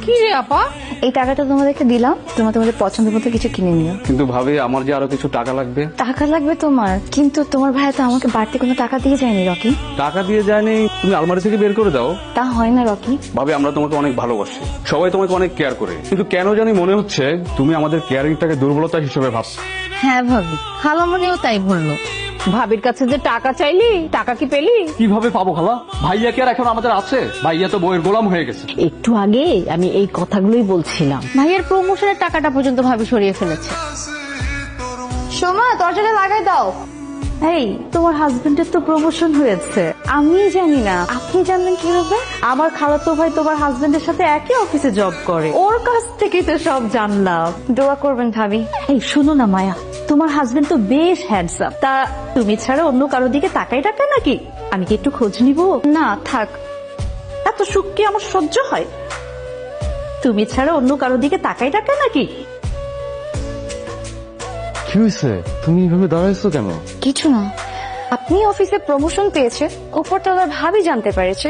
কি রে আপা? এই টাকাটা তোমাদেরকে দিলাম, তোমাদের পছন্দ মতো কিছু কিনে নিও। কিন্তু ভাবি আমার যে আরো কিছু টাকা লাগবে। টাকা লাগবে তোমার, কিন্তু তোমার ভাই তো আমাকে বাড়তি কোনো টাকা দিয়ে যায়নি রকি। টাকা দিয়ে যায়নি, তুমি আলমারি থেকে বের করে দাও। তা হয় না রকি। ভাবি আমরা তোমাকে অনেক ভালোবাসি, সবাই তোমাকে অনেক কেয়ার করে, কিন্তু কেন জানি মনে হচ্ছে তুমি আমাদের কেয়ারিংটাকে দুর্বলতা হিসেবে ভাবছো। হ্যাঁ ভাবি, খালামণিও তাই বললো। ভাবির কাছে যে টাকা চাইলি, টাকা কি পেলি? কিভাবে পাবো খালা? ভাইয়া কি আর এখন আমাদের আছে? ভাইয়া তো বইয়ের গোলাম হয়ে গেছে। একটু আগে আমি এই কথাগুলোই বলছিলাম। ভাইয়ের প্রমোশনের টাকাটা পর্যন্ত ভাবি সরিয়ে ফেলেছে। সোমা, দরজাটা লাগাই দাও। এই, তোমার হাজবেন্ডের তো প্রমোশন হয়েছে। আমি জানি না, আপনি জানবেন কিভাবে? আমার খালাতো ভাই তোমার হাজবেন্ডের সাথে একই অফিসে জব করে, ওর কাছ থেকেই তো সব জানলাম। দোয়া করবেন ভাবি। এই শোনো না মায়া, তোমার হাজবেন্ড তো বেশ হ্যান্ডসাম, তা তুমি ছাড়া অন্য কারো দিকে তাকাই নাকি? আমি কি একটু খোঁজ নিব? না থাক, এত সুখ কি আমার সহ্য হয়? তুমি ছাড়া অন্য কারো দিকে তাকাই নাকি? কি হয়েছে? তুমি এইভাবে দাঁড়াইছো কেন? কিছু না, আপনি অফিসে প্রমোশন পেয়েছে, উপরতলার ভাবি জানতে পেরেছে।